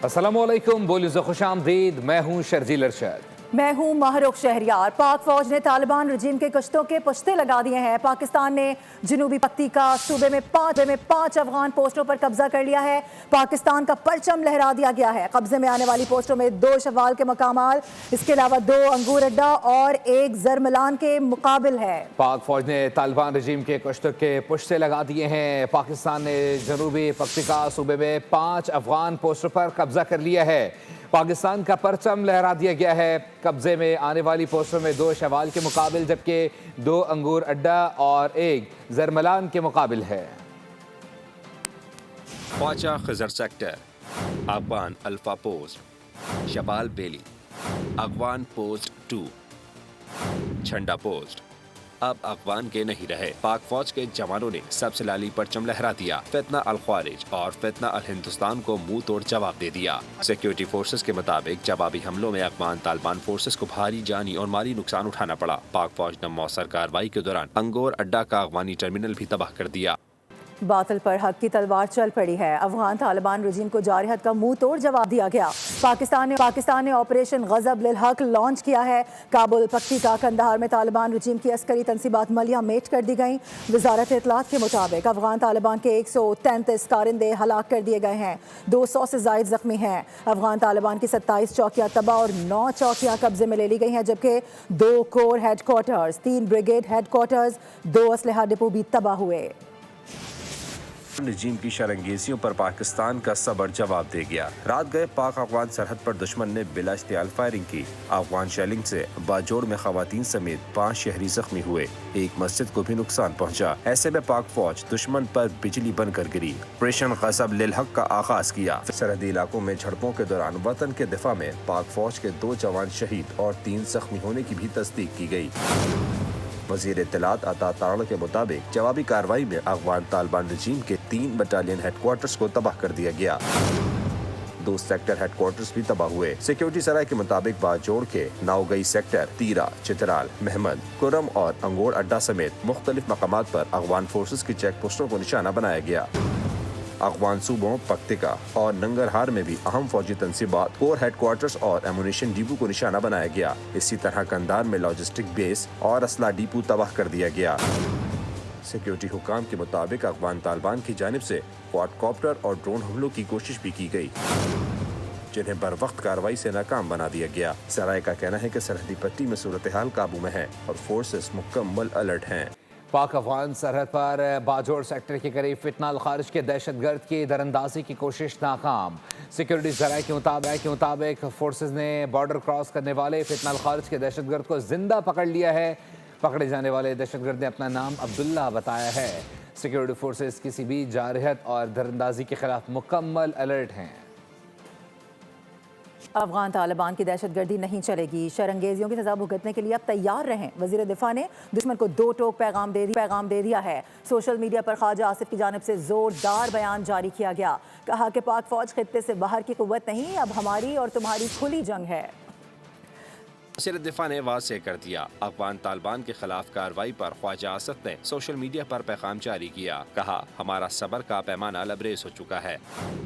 अस्सलामुअलैकुम, बोलिए से खुश आमदीद। मैं हूँ शर्जील अरशद। मैं हूं महरुख शहरियार। पाक फौज ने तालिबान रजीम के कश्तों के पुश्ते लगा दिए हैं। पाकिस्तान ने जनूबी पक्तिका सूबे में पांच अफगान पोस्टों पर कब्जा कर लिया है। पाकिस्तान का परचम लहरा दिया गया है। कब्जे में आने वाली पोस्टों में 2 शवाल के मकामाल, इसके अलावा 2 अंगूर अड्डा और 1 जरमलान के मुकाबिल है। पाक फौज ने तालिबान रजीम के कश्तों के पुश्ते लगा दिए हैं। पाकिस्तान ने जनूबी पक्तिका सूबे में 5 अफगान पोस्टों पर कब्जा कर लिया है। पाकिस्तान का परचम लहरा दिया गया है। कब्जे में आने वाली पोस्टों में 2 शवाल के मुकाबिल, जबकि 2 अंगूर अड्डा और 1 जरमलान के मुकाबिल है। Khwaja Khizar sector, Afghan alpha post, शबाल बेली, अफगान पोस्ट 2, झंडा पोस्ट अब अफगान के नहीं रहे। पाक फौज के जवानों ने सबसे लाली परचम लहरा दिया। फितना अल ख्वारिज और फितना अल हिंदुस्तान को मुंह तोड़ जवाब दे दिया। सिक्योरिटी फोर्सेस के मुताबिक जवाबी हमलों में अफगान तालिबान फोर्सेस को भारी जानी और माली नुकसान उठाना पड़ा। पाक फौज ने मौसर कार्रवाई के दौरान अंगोर अड्डा का अफगानी टर्मिनल भी तबाह कर दिया। बातिल पर हक की तलवार चल पड़ी है। अफगान तालिबान रजीम को जारहत का मुंह तोड़ जवाब दिया गया। पाकिस्तान ने ऑपरेशन गजब लिल हक लॉन्च किया है। काबुल, पक्तिका, कंदहार में तालिबान रजीम की अस्करी तंसीबात मलिया मेट कर दी गई। वजारत इत्तलात के मुताबिक अफगान तालिबान के 133 कारिंदे हलाक कर दिए गए हैं। 200 से जायद जख्मी हैं। अफगान तालिबान की 27 चौकियां तबाह और 9 चौकियां कब्जे में ले ली गई हैं, जबकि 2 कोर हेडक्वार्टर्स, 3 ब्रिगेड हेडक्वार्टर्स, 2 असलहा डिपो भी तबाह हुए। रजीम की शरंगेजियों पर पाकिस्तान का सबर जवाब दे गया। रात गए पाक अफगान सरहद पर दुश्मन ने बिला इश्तियाल फायरिंग की। अफगान शेलिंग से बाजोड़ में खवातीन समेत 5 शहरी जख्मी हुए। एक मस्जिद को भी नुकसान पहुंचा। ऐसे में पाक फौज दुश्मन पर बिजली बनकर गिरी। ऑपरेशन गजब लिल हक का आगाज किया। सरहदी इलाकों में झड़पों के दौरान वतन के दिफा में पाक फौज के 2 जवान शहीद और 3 जख्मी होने की भी तस्दीक की गई। वज़ीर इत्तलात अता ताड़ के मुताबिक जवाबी कार्रवाई में अफगान तालिबान रजीम के 3 बटालियन हेडक्वार्टर्स को तबाह कर दिया गया। 2 सेक्टर हेडक्वार्टर्स भी तबाह हुए। सिक्योरिटी सराय के मुताबिक बाजोड़ के नावगई सेक्टर, तीरा, चितराल, महमद, कुरम और अंगोर अड्डा समेत मुख्तलिफ मकामात पर अफगान फोर्सेस की चेक पोस्टों को निशाना बनाया गया। अफगान सूबों पक्तिका और नंगरहार में भी अहम फौजी तंसीबात, कोर हेडक्वार्टर्स और एमुनिशन डिपो को निशाना बनाया गया। इसी तरह कंधार में लॉजिस्टिक बेस और असला डिपो तबाह कर दिया गया। सिक्योरिटी हुकाम के मुताबिक अफगान तालिबान की जानिब से क्वाडकॉप्टर और ड्रोन हमलों की कोशिश भी की गई, जिन्हें बर वक्त कार्रवाई से नाकाम बना दिया गया। सराय का कहना है कि सरहदी पट्टी में सूरत हाल काबू में है और फोर्सेस मुकम्मल अलर्ट हैं। पाक अफगान सरहद पर बाजोड़ सेक्टर के करीब फितना अल खारिज के दहशतगर्द की दरअंदाजी की कोशिश नाकाम। सिक्योरिटी ज़राए के मुताबिक फोर्सेस ने बॉर्डर क्रॉस करने वाले फितना अल खारिज के दहशतगर्द को जिंदा पकड़ लिया है। पकड़े जाने वाले दहशतगर्द ने अपना नाम अब्दुल्ला बताया है। सिक्योरिटी फोर्सेस किसी भी जारहत और दरअंदाजी के खिलाफ मुकम्मल अलर्ट हैं। अफगान तालिबान की दहशतगर्दी नहीं चलेगी। शरंगेजियों की सजा भुगतने के लिए अब तैयार रहें। वज़ीर दिफा ने दुश्मन को 2 टोक पैगाम दे दिया है। सोशल मीडिया पर ख्वाजा आसिफ की जानिब से जोरदार बयान जारी किया गया। कहा कि पाक फौज खित्ते से बाहर की कुव्वत नहीं, अब हमारी और तुम्हारी खुली जंग है। वज़ीर दिफा ने वाज़ेह कर दिया। अफगान तालिबान के खिलाफ कार्रवाई पर ख्वाजा आसिफ ने सोशल मीडिया पर पैगाम जारी किया। कहा, हमारा सबर का पैमाना लबरेज हो चुका है,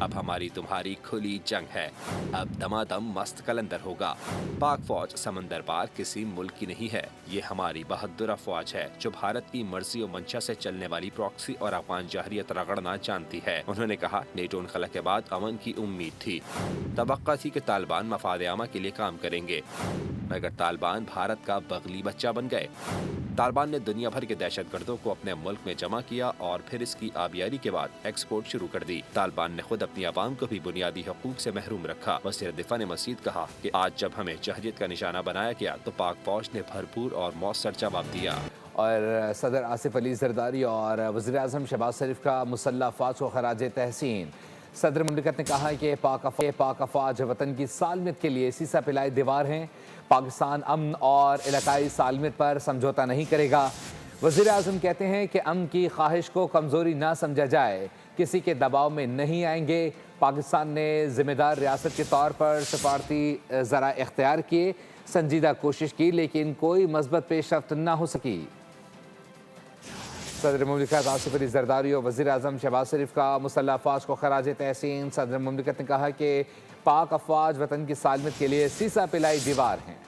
अब हमारी तुम्हारी खुली जंग है। अब दमादम मस्त कलंदर होगा। पाक फौज समंदर पार किसी मुल्क की नहीं है, ये हमारी बहादुर अफवाज है जो भारत की मर्जी और मंशा से चलने वाली प्रॉक्सी और अफगान जहरियत रगड़ना जानती है। उन्होंने कहा, नेटो इनखला के बाद अमन की उम्मीद थी, तवक्का थी कि तालिबान मफाद आमा के लिए काम करेंगे, मगर तालिबान भारत का बगली बच्चा बन गए। तालिबान ने दुनिया भर के दहशतगर्दों को अपने मुल्क में जमा किया और फिर इसकी आबियारी के बाद एक्सपोर्ट शुरू कर दी। तालिबान ने खुद अपनी आवाम को भी बुनियादी हकूक से महरूम रखा। वज़ीर दिफा ने मज़ीद कहा कि आज जब हमें जहरियत का निशाना बनाया गया तो पाक फौज ने भरपूर और मौसर जवाब दिया। और सदर आसिफ अली जरदारी और वज़ीर आज़म शहबाज शरीफ का मुसल्लह अफ़वाज को खराज तहसीन। सदर मुमलिकत ने कहा है कि पाक अफ़वाज वतन की सालमियत के लिए सीसा पिलाए दीवार हैं। पाकिस्तान अमन और इलाकाई सालमियत पर समझौता नहीं करेगा। वज़ीर आज़म कहते हैं कि अमन की ख्वाहिश को कमज़ोरी ना समझा जाए, किसी के दबाव में नहीं आएंगे। पाकिस्तान ने ज़िम्मेदार रियासत के तौर पर सफारती ज़रा इख्तियार किए, संजीदा कोशिश की, लेकिन कोई मस्बत पेशरफ्त ना हो सकी। सदर मुमलिकत आसिफ अली जरदारी और वज़ीर आज़म शहबाज शरीफ का मुसल्लह अफ़वाज को खराज तहसीन। सदर मुमलिकत ने कहा कि पाक अफ़वाज वतन की सालमत के लिए सीसा पिलाई दीवार हैं।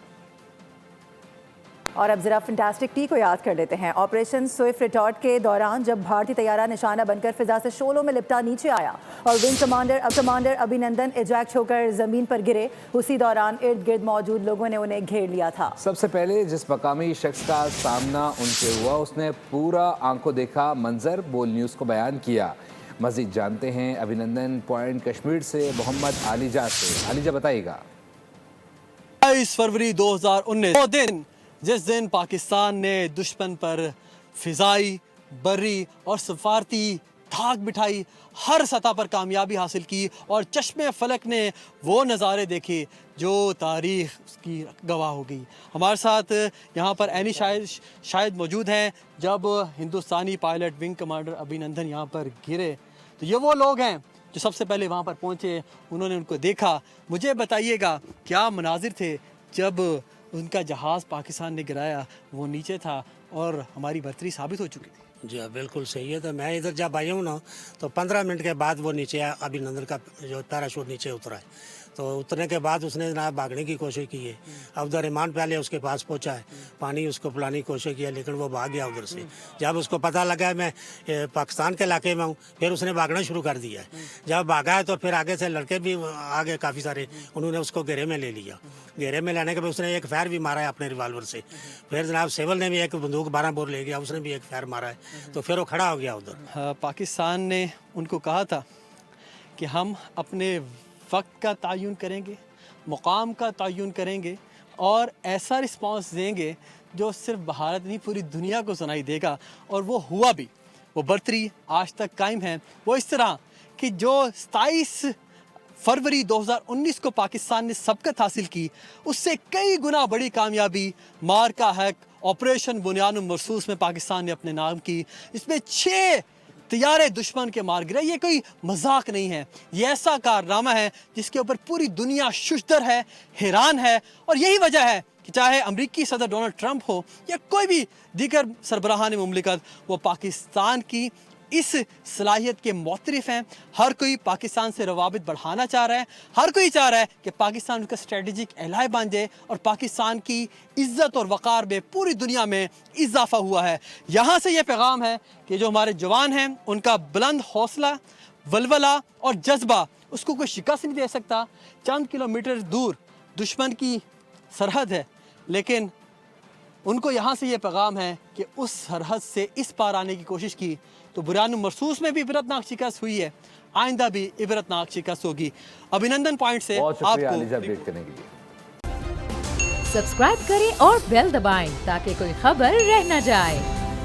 और अब जरा फैंटास्टिक टी को याद कर लेते हैं। ऑपरेशन स्विफ्ट रिटॉर्ट के दौरान जब भारतीय तैयारा निशाना बनकर फिजा से शोलों में लिपटा नीचे आया और विंग कमांडर अभिनंदन इजैक्ट होकर जमीन पर गिरे, उसी दौरान इर्द गिर्द मौजूद लोगों ने उन्हें घेर लिया था। सबसे पहले जिस मकामी शख्स का सामना उनसे हुआ, उसने पूरा आंखों देखा मंजर बोल न्यूज़ को बयान किया। मजीद जानते हैं अभिनंदन पॉइंट कश्मीर से मोहम्मद आलिजा से। आलिजा बताइएगा। 22 फरवरी 2019 वो दिन जिस दिन पाकिस्तान ने दुश्मन पर फिजाई, बर्री और सफारती धाक बिठाई, हर सतह पर कामयाबी हासिल की और चश्मे फलक ने वो नज़ारे देखे जो तारीख़ की गवाह हो गई। हमारे साथ यहाँ पर एनी शायद मौजूद हैं जब हिंदुस्तानी पायलट विंग कमांडर अभिनंदन यहाँ पर गिरे। तो ये वो लोग हैं जो सबसे पहले वहाँ पर पहुँचे, उन्होंने उनको देखा। मुझे बताइएगा क्या मनाजिर थे जब उनका जहाज़ पाकिस्तान ने गिराया, वो नीचे था और हमारी बर्तरी साबित हो चुकी थी। जी हाँ, बिल्कुल सही है। तो मैं इधर जब आया हूँ ना, तो 15 मिनट के बाद वो नीचे आया, अभिनंदन का जो पैराशूट नीचे उतरा है। तो उतरने के बाद उसने जनाब भागने की कोशिश की है। अब्दुर्रहमान पहले उसके पास पहुंचा है, पानी उसको पिलाने की कोशिश की है, लेकिन वो भाग गया उधर से। जब उसको पता लगा मैं पाकिस्तान के इलाके में हूँ, फिर उसने भागना शुरू कर दिया है। जब भागा है तो फिर आगे से लड़के भी आ गए काफ़ी सारे, उन्होंने उसको घेरे में ले लिया। घेरे में लाने के बाद उसने एक फायर भी मारा है अपने रिवाल्वर से। फिर जनाब सिविल ने भी एक बंदूक 12 बोर ले गया, उसने भी एक फायर मारा है। तो फिर वो खड़ा हो गया उधर। पाकिस्तान ने उनको कहा था कि हम अपने वक्त का तयन करेंगे, मुकाम का तयन करेंगे और ऐसा रिस्पांस देंगे जो सिर्फ भारत नहीं पूरी दुनिया को सुनाई देगा। और वो हुआ भी। वो बर्तरी आज तक कायम है। वो इस तरह कि जो 27 फरवरी 2019 को पाकिस्तान ने सबकत हासिल की, उससे कई गुना बड़ी कामयाबी मार का हक ऑपरेशन बुनियाद मरसूस में पाकिस्तान ने अपने नाम की। इसमें 6 तैयारे दुश्मन के मार गिरे। ये कोई मजाक नहीं है, ये ऐसा कारनामा है जिसके ऊपर पूरी दुनिया शुशदर है, हैरान है। और यही वजह है कि चाहे अमरीकी सदर डोनाल्ड ट्रंप हो या कोई भी दीगर सरबराहान मुमलिकत, वो पाकिस्तान की इस सलाहियत के मोतरिफ हैं। हर कोई पाकिस्तान से रवाबित बढ़ाना चाह रहा है, हर कोई चाह रहा है कि पाकिस्तान उनका स्ट्रेटजिक एलाय बन जाए और पाकिस्तान की इज़्ज़त और वक़ार में पूरी दुनिया में इजाफा हुआ है। यहाँ से ये पैगाम है कि जो हमारे जवान हैं, उनका बुलंद हौसला, वलवला और जज्बा, उसको कोई शिकस्त नहीं दे सकता। चंद किलोमीटर दूर दुश्मन की सरहद है, लेकिन उनको यहाँ से ये पैगाम है कि उस सरहद से इस पार आने की कोशिश की तो बुनियाद मरसूस में भी इबरतनाक शिकस्त हुई है, आइंदा भी इबरतनाक शिकस्त होगी। अभिनंदन पॉइंट से आपको सब्सक्राइब करें और बेल दबाएं ताकि कोई खबर रह न जाए।